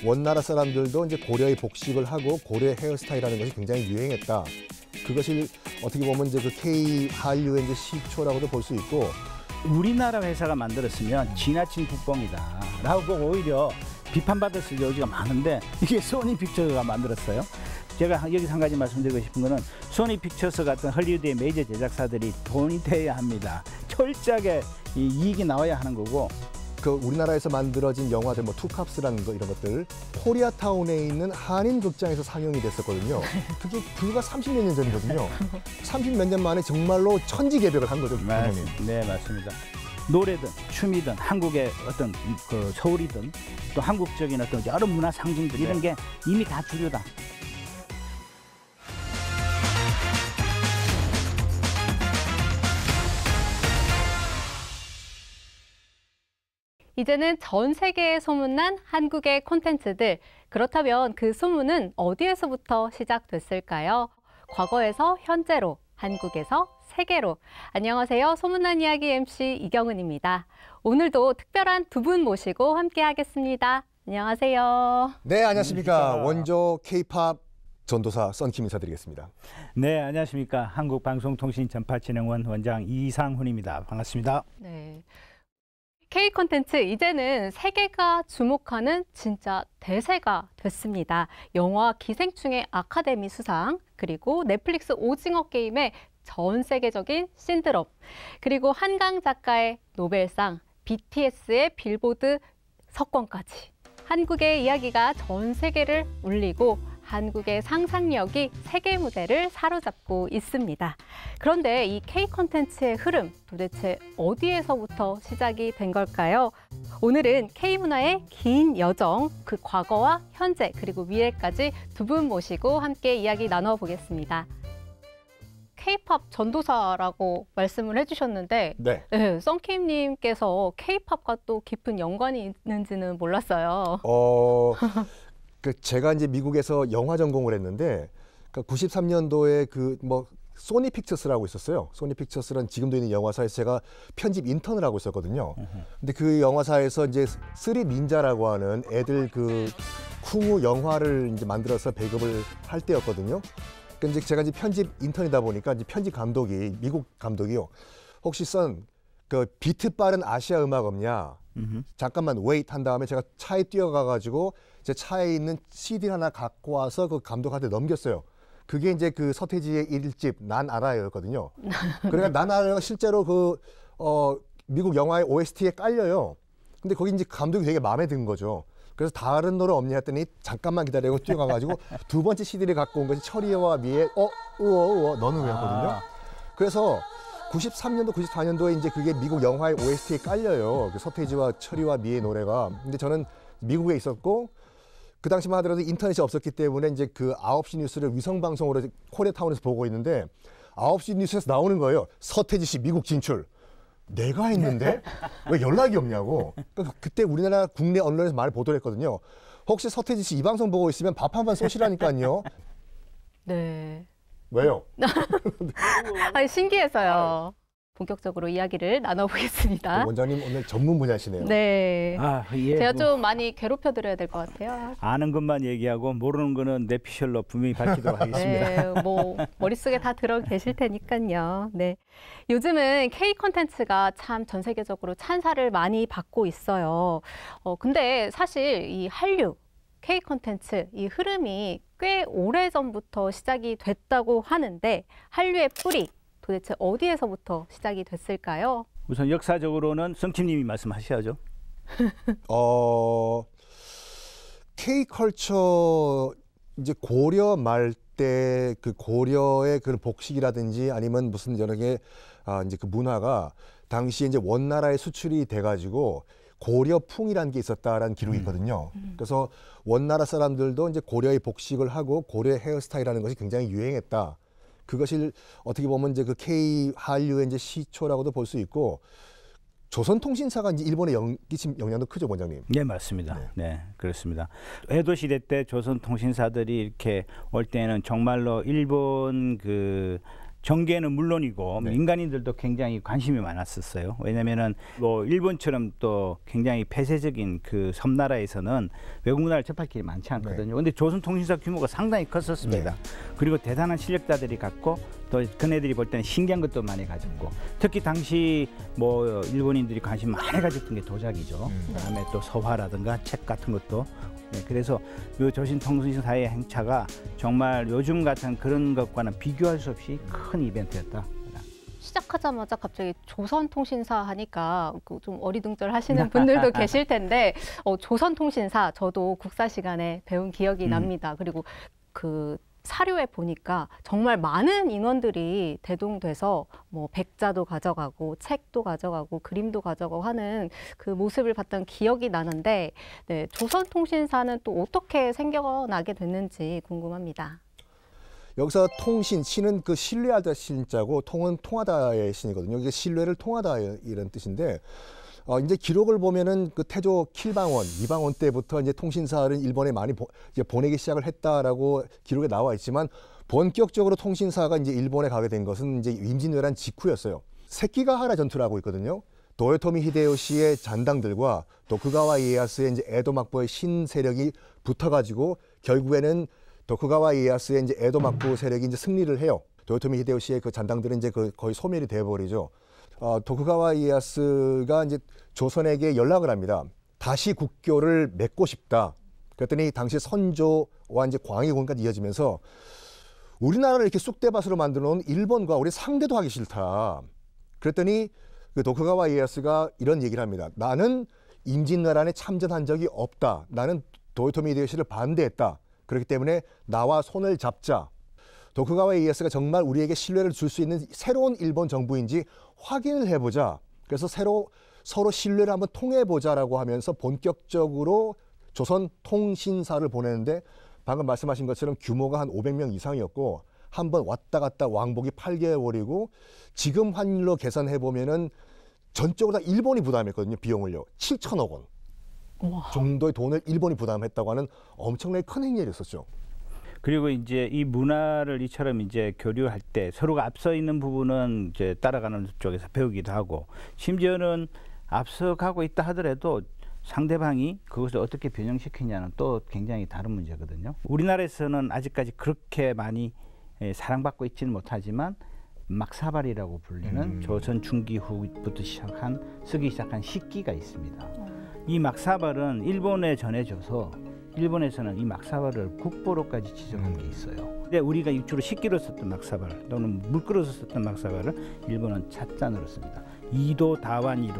원나라 사람들도 이제 고려의 복식을 하고 고려의 헤어스타일이라는 것이 굉장히 유행했다. 그것이 어떻게 보면 이제 그 K 한류의 이제 시초라고도 볼 수 있고, 우리나라 회사가 만들었으면 지나친 국뽕이다라고 오히려 비판받았을 여지가 많은데 이게 소니 픽처스가 만들었어요. 제가 여기서 한 가지 말씀드리고 싶은 거는 소니 픽처스 같은 헐리우드의 메이저 제작사들이 돈이 돼야 합니다. 철저하게 이익이 나와야 하는 거고. 그 우리나라에서 만들어진 영화들 뭐 투캅스라는 거 이런 것들 코리아타운에 있는 한인 극장에서 상영이 됐었거든요. 그게 불과 30몇 년 전이거든요. 30몇 년 만에 정말로 천지개벽을 한 거죠. 네, 맞습니다. 노래든 춤이든 한국의 어떤 그 서울이든 또 한국적인 어떤 여러 문화 상징들 이런 게 이미 다 주류다. 이제는 전 세계에 소문난 한국의 콘텐츠들. 그렇다면 그 소문은 어디에서부터 시작됐을까요? 과거에서 현재로, 한국에서 세계로. 안녕하세요. 소문난 이야기 MC 이경은입니다. 오늘도 특별한 두 분 모시고 함께 하겠습니다. 안녕하세요. 네, 안녕하십니까. 원조 K-팝 전도사 썬킴 인사드리겠습니다. 네, 안녕하십니까. 한국방송통신전파진흥원 원장 이상훈입니다. 반갑습니다. 네. K 콘텐츠 이제는 세계가 주목하는 진짜 대세가 됐습니다. 영화 기생충의 아카데미 수상, 그리고 넷플릭스 오징어 게임의 전 세계적인 신드롬, 그리고 한강 작가의 노벨상, BTS의 빌보드 석권까지. 한국의 이야기가 전 세계를 울리고 한국의 상상력이 세계 무대를 사로잡고 있습니다. 그런데 이 K 콘텐츠의 흐름 도대체 어디에서부터 시작이 된 걸까요? 오늘은 K 문화의 긴 여정, 그 과거와 현재 그리고 미래까지 두 분 모시고 함께 이야기 나눠보겠습니다. K-팝 전도사라고 말씀을 해주셨는데, 네. 네, 썬킴님께서 K-팝과 또 깊은 연관이 있는지는 몰랐어요. 제가 이제 미국에서 영화 전공을 했는데, 93년도에 그 뭐 소니 픽처스라고 있었어요. 소니 픽처스는 지금도 있는 영화사에서 제가 편집 인턴을 하고 있었거든요. 근데 그 영화사에서 이제 쓰리 닌자라고 하는 애들 그 쿵우 영화를 이제 만들어서 배급을 할 때였거든요. 그러니까 이제 제가 이제 편집 인턴이다 보니까 이제 편집 감독이 미국 감독이요. 혹시 그 비트 빠른 아시아 음악 없냐? 잠깐만 웨이트 한 다음에 제가 차에 뛰어가가지고 제 차에 있는 CD 하나 갖고 와서 그 감독한테 넘겼어요. 그게 이제 그 서태지의 1집 난 알아요였거든요. 그러니까 난 알아요가 실제로 그 미국 영화의 OST에 깔려요. 근데 거기 이제 감독이 되게 마음에 든 거죠. 그래서 다른 노래 없냐 했더니 잠깐만 기다리고 뛰어가가지고 두 번째 CD를 갖고 온 것이 철이와 미의 우어 너는 왜였거든요. 그래서 93년도, 94년도에 이제 그게 미국 영화의 OST에 깔려요. 그 서태지와 철이와 미의 노래가. 근데 저는 미국에 있었고, 그 당시만 하더라도 인터넷이 없었기 때문에 이제 그 9시 뉴스를 위성방송으로 코리아타운에서 보고 있는데, 9시 뉴스에서 나오는 거예요. 서태지 씨 미국 진출. 내가 했는데 왜 연락이 없냐고. 그러니까 그때 우리나라 국내 언론에서 많이 보도를 했거든요. 혹시 서태지 씨 이 방송 보고 있으면 밥 한 번 쏘시라니까요. 네. 왜요? 아니, 신기해서요. 본격적으로 이야기를 나눠보겠습니다. 원장님 오늘 전문 분야시네요. 네. 예, 제가 좀 많이 괴롭혀드려야 될 것 같아요. 아는 것만 얘기하고 모르는 거는 뇌피셜로 분명히 밝히도록 하겠습니다. 네, 뭐 머릿속에 다 들어 계실 테니까요. 네. 요즘은 K 콘텐츠가 참 전 세계적으로 찬사를 많이 받고 있어요. 근데 사실 이 한류 K 콘텐츠 이 흐름이 꽤 오래전부터 시작이 됐다고 하는데, 한류의 뿌리 도대체 어디에서부터 시작이 됐을까요? 우선 역사적으로는 썬킴님이 말씀하셔야죠. K컬처 이제 고려 말 때 그 고려의 그 복식이라든지 아니면 무슨 여러 개 이제 그 문화가 당시에 이제 원나라에 수출이 돼가지고 고려풍이라는 게 있었다라는 기록이 있거든요. 그래서 원나라 사람들도 이제 고려의 복식을 하고 고려의 헤어스타일이라는 것이 굉장히 유행했다. 그것이 어떻게 보면 이제 그 K 한류의 이제 시초라고도 볼 수 있고, 조선통신사가 이제 일본에 끼친 영향도 크죠, 원장님. 네, 맞습니다. 네, 그렇습니다. 에도 시대 때 조선통신사들이 이렇게 올 때는 정말로 일본 그 정계는 물론이고 네. 민간인들도 굉장히 관심이 많았었어요. 왜냐면은 뭐 일본처럼 또 굉장히 폐쇄적인 그 섬나라에서는 외국 문화를 접할 길이 많지 않거든요. 근데 조선통신사 규모가 상당히 컸었습니다. 그리고 대단한 실력자들이 갖고 또 그네들이 볼 때는 신기한 것도 많이 가졌고, 특히 당시 뭐 일본인들이 관심 많이 가졌던 게 도자기죠. 그다음에 또 서화라든가 책 같은 것도. 네, 그래서 이 조선통신사의 행차가 정말 요즘 같은 그런 것과는 비교할 수 없이 큰 이벤트였다. 시작하자마자 갑자기 조선통신사 하니까 좀 어리둥절하시는 분들도 계실 텐데 조선통신사 저도 국사 시간에 배운 기억이 납니다. 그리고 그 사료에 보니까 정말 많은 인원들이 대동돼서 뭐 백자도 가져가고 책도 가져가고 그림도 가져가고 하는 그 모습을 봤던 기억이 나는데, 네, 조선통신사는 또 어떻게 생겨나게 됐는지 궁금합니다. 여기서 통신, 신은 그 신뢰하다 신자고 통은 통하다의 신이거든요. 이게 신뢰를 통하다 이런 뜻인데, 이제 기록을 보면은 그 태조 킬방원, 이방원 때부터 이제 통신사를 일본에 많이 이제 보내기 시작을 했다라고 기록에 나와 있지만, 본격적으로 통신사가 이제 일본에 가게 된 것은 이제 임진왜란 직후였어요. 세키가하라 전투를 하고 있거든요. 도요토미 히데요시의 잔당들과 도쿠가와 이에야스의 이제 에도 막부의 신 세력이 붙어가지고 결국에는 도쿠가와 이에야스의 이제 에도 막부 세력이 이제 승리를 해요. 도요토미 히데요시의 그 잔당들은 이제 거의 소멸이 되어버리죠. 도쿠가와 이에야스가 이제 조선에게 연락을 합니다. 다시 국교를 맺고 싶다. 그랬더니 당시 선조와 이제 광해군까지 이어지면서 우리나라를 이렇게 쑥대밭으로 만들어 놓은 일본과 우리 상대도 하기 싫다. 그랬더니 그 도쿠가와 이에야스가 이런 얘기를 합니다. 나는 임진왜란에 참전한 적이 없다. 나는 도요토미 히데요시를 반대했다. 그렇기 때문에 나와 손을 잡자. 도쿠가와 이에야스가 정말 우리에게 신뢰를 줄 수 있는 새로운 일본 정부인지 확인을 해보자. 그래서 서로 신뢰를 한번 통해보자라고 하면서 본격적으로 조선 통신사를 보내는데, 방금 말씀하신 것처럼 규모가 한 500명 이상이었고, 한번 왔다 갔다 왕복이 8개월이고, 지금 환율로 계산해보면은 전적으로 다 일본이 부담했거든요. 비용을요. 7천억 원 정도의 돈을 일본이 부담했다고 하는 엄청나게 큰 행렬이었었죠. 그리고 이제 이 문화를 이처럼 이제 교류할 때 서로가 앞서 있는 부분은 이제 따라가는 쪽에서 배우기도 하고, 심지어는 앞서가고 있다 하더라도 상대방이 그것을 어떻게 변형시키냐는 또 굉장히 다른 문제거든요. 우리나라에서는 아직까지 그렇게 많이 사랑받고 있지는 못하지만 막사발이라고 불리는 조선 중기 후부터 쓰기 시작한 식기가 있습니다. 이 막사발은 일본에 전해져서 일본에서는 이 막사발을 국보로까지 지정한 게 있어요. 근데 우리가 주로 식기로 썼던 막사발 또는 물그릇으로 썼던 막사발을 일본은 찻잔으로 씁니다. 이도다완으로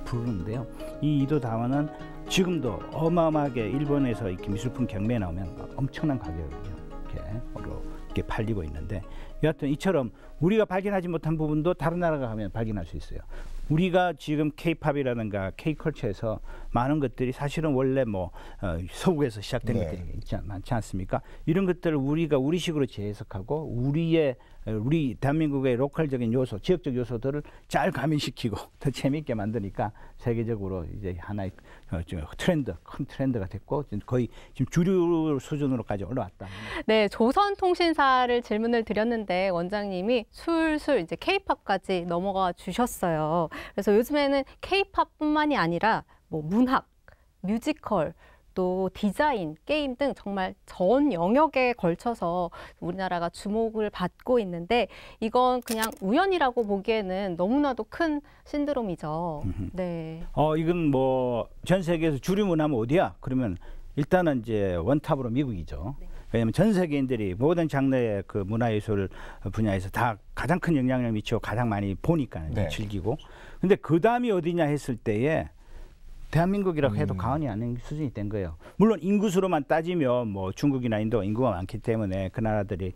부르는데요. 이 이도다완은 지금도 어마어마하게 일본에서 이렇게 미술품 경매에 나오면 엄청난 가격으로 이렇게 팔리고 있는데, 여하튼 이처럼 우리가 발견하지 못한 부분도 다른 나라가 가면 발견할 수 있어요. 우리가 지금 K-팝이라든가 K-컬처에서 많은 것들이 사실은 원래 뭐 서구에서 시작된 것들이 많지 않습니까? 이런 것들을 우리가 우리식으로 재해석하고 우리 대한민국의 로컬적인 요소, 지역적 요소들을 잘 가미시키고 더 재미있게 만드니까 세계적으로 이제 하나의 큰 트렌드가 됐고 거의 지금 주류 수준으로까지 올라왔다. 네, 조선통신사를 질문을 드렸는데 원장님이 술술 이제 K-팝까지 넘어가 주셨어요. 그래서 요즘에는 K-팝뿐만이 아니라 뭐 문학, 뮤지컬, 또 디자인, 게임 등 정말 전 영역에 걸쳐서 우리나라가 주목을 받고 있는데, 이건 그냥 우연이라고 보기에는 너무나도 큰 신드롬이죠. 네. 이건 뭐 전 세계에서 주류 문화면 어디야? 그러면 일단은 이제 원탑으로 미국이죠. 네. 왜냐하면 전 세계인들이 모든 장르의 그 문화예술 분야에서 다 가장 큰 영향을 미치고 가장 많이 보니까 즐기고. 근데 그 다음이 어디냐 했을 때에 대한민국이라고 해도 과언이 아닌 수준이 된 거예요. 물론 인구수로만 따지면 뭐 중국이나 인도가 인구가 많기 때문에 그 나라들이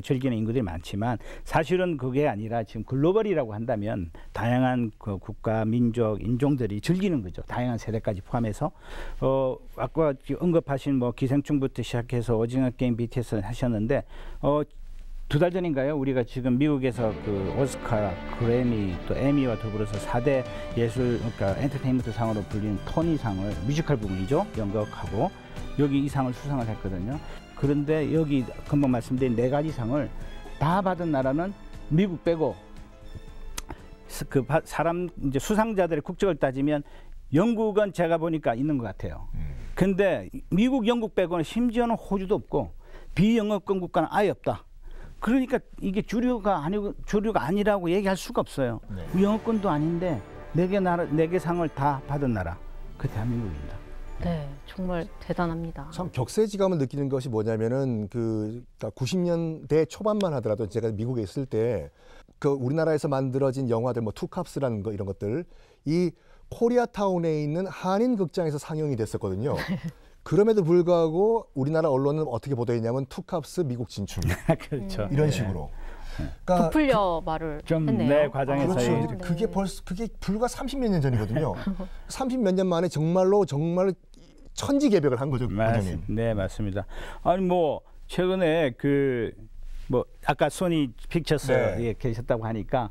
즐기는 인구들이 많지만, 사실은 그게 아니라 지금 글로벌이라고 한다면 다양한 그 국가, 민족, 인종들이 즐기는 거죠. 다양한 세대까지 포함해서 아까 언급하신 뭐 기생충부터 시작해서 오징어 게임, BTS 하셨는데 두 달 전인가요? 우리가 지금 미국에서 그 오스카, 그래미, 또 에미와 더불어서 4대 예술, 그러니까 엔터테인먼트 상으로 불리는 토니상을 뮤지컬 부분이죠. 연극하고 여기 이 상을 수상을 했거든요. 그런데 여기 금방 말씀드린 4가지 상을 다 받은 나라는 미국 빼고 그 사람 이제 수상자들의 국적을 따지면 영국은 제가 보니까 있는 것 같아요. 근데 미국, 영국 빼고는 심지어는 호주도 없고 비영어권 국가는 아예 없다. 그러니까 이게 주류가 아니라고 얘기할 수가 없어요. 네. 영어권도 아닌데 4개 상을 다 받은 나라, 그 대한민국입니다. 네, 정말 대단합니다. 참 격세지감을 느끼는 것이 뭐냐면은 그러니까 90년대 초반만 하더라도 제가 미국에 있을 때 그 우리나라에서 만들어진 영화들 뭐 투캅스라는 거 이런 것들 이 코리아타운에 있는 한인 극장에서 상영이 됐었거든요. 그럼에도 불구하고 우리나라 언론은 어떻게 보도했냐면 투캅스 미국 진출 그렇죠. 이런 식으로. 그러니까 부풀려 말을 좀 했네요. 네, 과정에서 그렇죠. 그게 불과 30몇 년 전이거든요. 30몇 년 만에 정말 천지개벽을 한 거죠. 네, 맞습니다. 아니 뭐 최근에 뭐 아까 소니 픽처스에 네. 계셨다고 하니까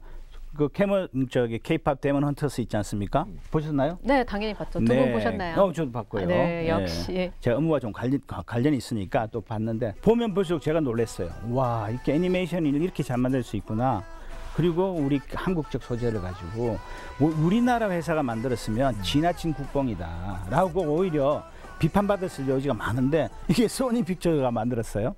그 K-팝 데몬 헌터스 있지 않습니까? 보셨나요? 네, 당연히 봤죠. 두 분 보셨나요? 저도 봤고요. 네, 역시. 네. 제가 업무와 좀 관련이 있으니까 또 봤는데 보면 볼수록 제가 놀랐어요. 와, 이렇게 애니메이션이 이렇게 잘 만들 수 있구나. 그리고 우리 한국적 소재를 가지고 우리나라 회사가 만들었으면 지나친 국뽕이다라고 오히려 비판받았을 여지가 많은데 이게 소니 픽처스가 만들었어요.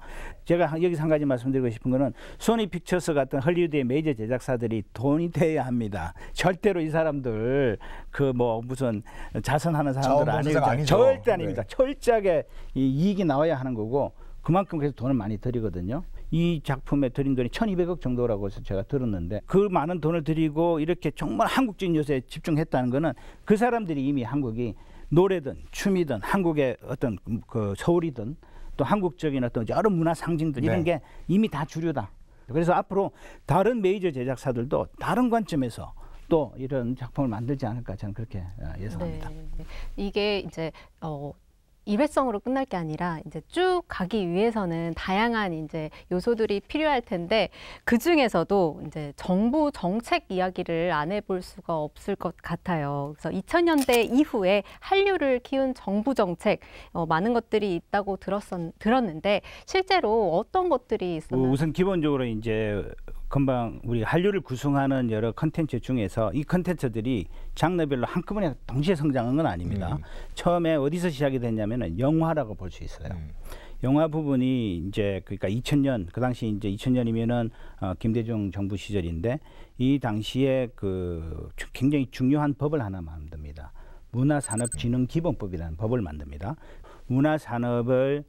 제가 여기서 한 가지 말씀드리고 싶은 거는 소니 픽처스 같은 헐리우드의 메이저 제작사들이 돈이 돼야 합니다. 절대로 이 사람들 그 뭐 무슨 자선하는 사람들 아니죠. 절대 아닙니다. 네. 철저하게 이익이 나와야 하는 거고 그만큼 그래서 돈을 많이 들이거든요. 이 작품에 들인 돈이 1,200억 정도라고 해서 제가 들었는데 그 많은 돈을 들이고 이렇게 정말 한국적인 요소에 집중했다는 거는 그 사람들이 이미 한국이 노래든 춤이든 한국의 어떤 그 서울이든 또 한국적인 어떤 여러 문화 상징들 이런 게 이미 다 주류다. 그래서 앞으로 다른 메이저 제작사들도 다른 관점에서 또 이런 작품을 만들지 않을까 저는 그렇게 예상합니다. 네. 이게 이제 일회성으로 끝날 게 아니라 이제 쭉 가기 위해서는 다양한 이제 요소들이 필요할 텐데 그 중에서도 이제 정부 정책 이야기를 안 해볼 수가 없을 것 같아요. 그래서 2000년대 이후에 한류를 키운 정부 정책 많은 것들이 있다고 들었는데 실제로 어떤 것들이 있었나요? 우선 기본적으로 이제 금방 우리 한류를 구성하는 여러 컨텐츠 중에서 이 컨텐츠들이 장르별로 한꺼번에 동시에 성장한 건 아닙니다. 처음에 어디서 시작이 됐냐면은 영화라고 볼 수 있어요. 영화 부분이 이제 그러니까 2000년 그 당시 이제 2000년이면은 김대중 정부 시절인데 이 당시에 그 굉장히 중요한 법을 하나 만듭니다. 문화산업진흥기본법이라는 법을 만듭니다. 문화산업을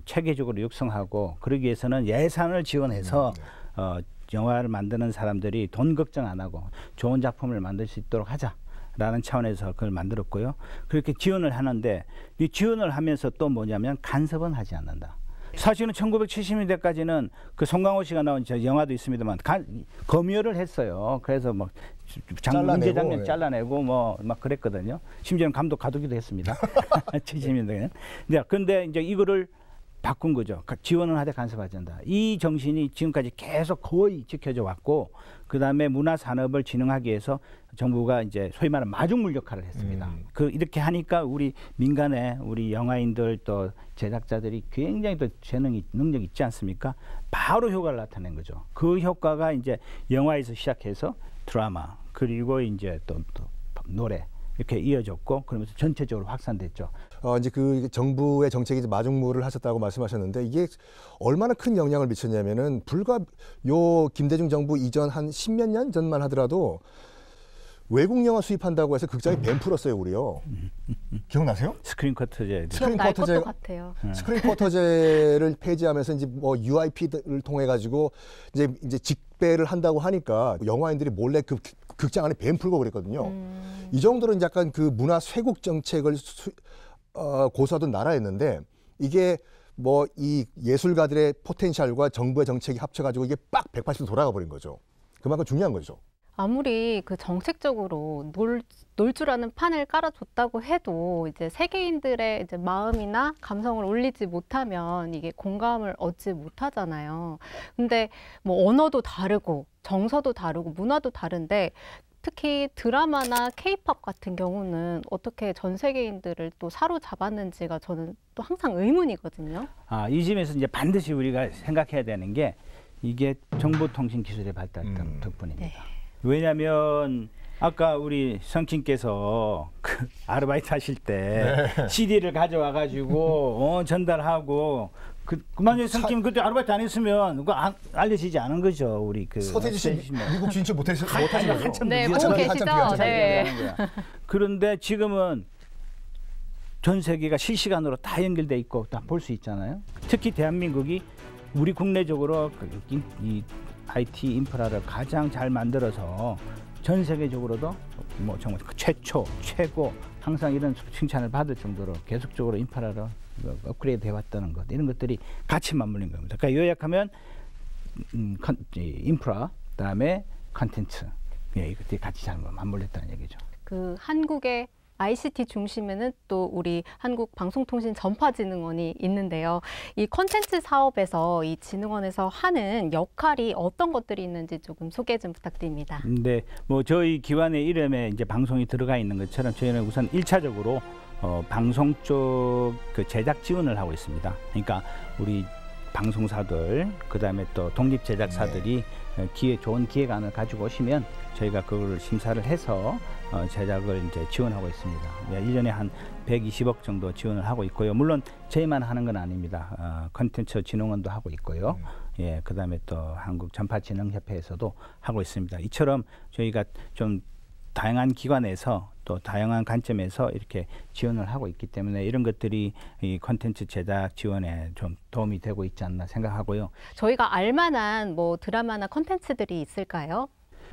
체계적으로 육성하고 그러기 위해서는 예산을 지원해서 영화를 만드는 사람들이 돈 걱정 안 하고 좋은 작품을 만들 수 있도록 하자라는 차원에서 그걸 만들었고요. 그렇게 지원을 하는데 이 지원을 하면서 또 뭐냐면 간섭은 하지 않는다. 사실은 1970년대까지는 그 송강호 씨가 나온 영화도 있습니다만 검열을 했어요. 그래서 막 문제 장면 잘라내고 뭐 막 그랬거든요. 심지어는 감독 가두기도 했습니다. 70년대에는. 근데 이제 이거를 바꾼 거죠. 지원은 하되 간섭하지 않는다. 이 정신이 지금까지 계속 거의 지켜져 왔고 그다음에 문화산업을 진흥하기 위해서 정부가 이제 소위 말하는 마중물 역할을 했습니다. 이렇게 하니까 우리 민간의 우리 영화인들 또 제작자들이 굉장히 또 능력이 있지 않습니까? 바로 효과를 나타낸 거죠. 그 효과가 이제 영화에서 시작해서 드라마 그리고 이제 또 노래 이렇게 이어졌고 그러면서 전체적으로 확산됐죠. 이제 그 정부의 정책이 이제 마중물을 하셨다고 말씀하셨는데 이게 얼마나 큰 영향을 미쳤냐면은 불과 요 김대중 정부 이전 한 10몇 년 전만 하더라도 외국 영화 수입한다고 해서 극장이 뱀 풀었어요, 우리요. 기억나세요? 스크린 쿼터제. 스크린 쿼터제를 폐지하면서 이제 뭐 UIP를 통해 가지고 이제 직배를 한다고 하니까 영화인들이 몰래 그 극장 안에 뱀 풀고 그랬거든요. 이 정도로 이제 약간 그 문화 쇄국 정책을 고수하던 나라였는데 이게 뭐 이 예술가들의 포텐셜과 정부의 정책이 합쳐가지고 이게 빡 180도 돌아가 버린 거죠. 그만큼 중요한 거죠. 아무리 그 정책적으로 놀 줄 아는 판을 깔아줬다고 해도 이제 세계인들의 이제 마음이나 감성을 올리지 못하면 이게 공감을 얻지 못하잖아요. 근데 뭐 언어도 다르고 정서도 다르고 문화도 다른데 특히 드라마나 케이팝 같은 경우는 어떻게 전 세계인들을 또 사로잡았는지가 저는 또 항상 의문이거든요. 이 점에서 이제 반드시 우리가 생각해야 되는 게 이게 정보통신 기술의 발달 덕분입니다. 네. 왜냐하면 아까 우리 성킴께서 그 아르바이트 하실 때 CD를 가져와 가지고 전달하고 그만에 성킴 그때 아르바이트 안 했으면 그거 알려지지 않은 거죠. 우리 그 서태지 씨 미국 진출 못하신 거죠? 한참 네, 늦었죠. 보고 계시죠? 네. 그런데 지금은 전 세계가 실시간으로 다 연결돼 있고 다 볼 수 있잖아요. 특히 대한민국이 우리 국내적으로 이 IT 인프라를 가장 잘 만들어서 전 세계적으로도 뭐 정말 최초, 최고 항상 이런 칭찬을 받을 정도로 계속적으로 인프라를 업그레이드 해왔다는 것, 이런 것들이 같이 맞물린 겁니다. 그러니까 요약하면 인프라, 그다음에 컨텐츠, 이것들이 같이 잘 맞물렸다는 얘기죠. 그 한국의 ICT 중심에는 또 우리 한국방송통신전파진흥원이 있는데요. 이 콘텐츠 사업에서 이 진흥원에서 하는 역할이 어떤 것들이 있는지 조금 소개 좀 부탁드립니다. 네, 뭐 저희 기관의 이름에 이제 방송이 들어가 있는 것처럼 저희는 우선 1차적으로 방송 쪽 그 제작 지원을 하고 있습니다. 그러니까 우리 방송사들, 그다음에 또 독립 제작사들이 좋은 기획안을 가지고 오시면 저희가 그걸 심사를 해서 제작을 이제 지원하고 있습니다. 1년에 한 120억 정도 지원을 하고 있고요. 물론 저희만 하는 건 아닙니다. 콘텐츠 진흥원도 하고 있고요. 그다음에 또 한국전파진흥협회에서도 하고 있습니다. 이처럼 저희가 좀 다양한 기관에서 또 다양한 관점에서 이렇게 지원을 하고 있기 때문에 이런 것들이 이 콘텐츠 제작 지원에 좀 도움이 되고 있지 않나 생각하고요. 저희가 알만한 뭐 드라마나 콘텐츠들이 있을까요?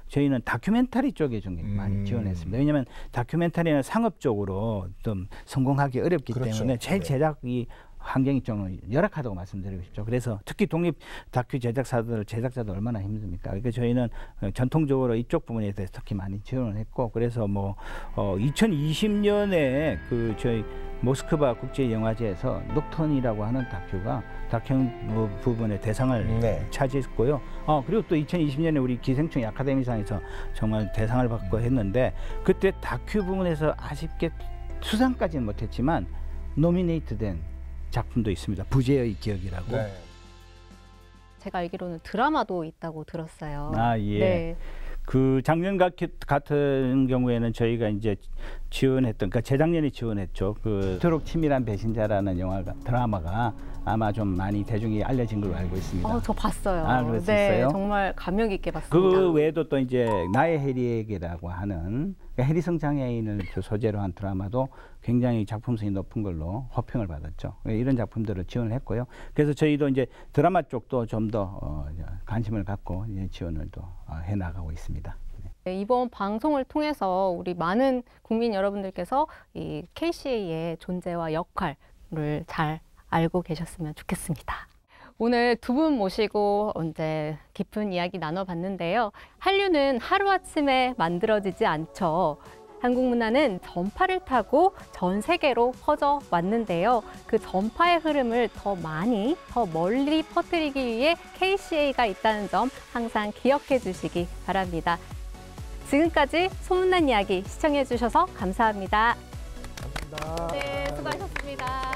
저희는 다큐멘터리 쪽에 좀 많이 지원했습니다. 왜냐하면 다큐멘터리는 상업적으로 좀 성공하기 어렵기 때문에 제작이 환경이 좀 열악하다고 말씀드리고 싶죠. 그래서 특히 독립 다큐 제작자도 얼마나 힘듭니까? 그러니까 저희는 전통적으로 이쪽 부분에 대해서 특히 많이 지원을 했고, 그래서 뭐 2020년에 그 저희 모스크바 국제영화제에서 녹턴이라고 하는 다큐가 다큐 부분의 대상을 차지했고요. 그리고 또 2020년에 우리 기생충 아카데미상에서 정말 대상을 받고 했는데, 그때 다큐 부분에서 아쉽게 수상까지는 못했지만 노미네이트된 작품도 있습니다. 부재의 기억이라고. 제가 알기로는 드라마도 있다고 들었어요. 예. 네. 그 작년 같은 경우에는 저희가 이제 지원했던, 그러니까 재작년에 지원했죠. 그 그토록 치밀한 배신자라는 드라마가 아마 좀 많이 대중이 알려진 걸로 알고 있습니다. 저 봤어요. 그랬었어요? 네, 정말 감명 깊게 봤습니다. 그 외에도 또 이제 나의 해리에게라고 하는, 그러니까 해리성 장애인을 소재로 한 드라마도 굉장히 작품성이 높은 걸로 호평을 받았죠. 이런 작품들을 지원을 했고요. 그래서 저희도 이제 드라마 쪽도 좀 더 관심을 갖고 지원을 또 해나가고 있습니다. 네, 이번 방송을 통해서 우리 많은 국민 여러분들께서 이 KCA의 존재와 역할을 잘 알고 계셨으면 좋겠습니다. 오늘 두 분 모시고 이제 깊은 이야기 나눠봤는데요. 한류는 하루아침에 만들어지지 않죠. 한국 문화는 전파를 타고 전 세계로 퍼져 왔는데요. 그 전파의 흐름을 더 많이, 더 멀리 퍼뜨리기 위해 KCA가 있다는 점 항상 기억해 주시기 바랍니다. 지금까지 소문난 이야기 시청해 주셔서 감사합니다. 감사합니다. 네, 수고하셨습니다.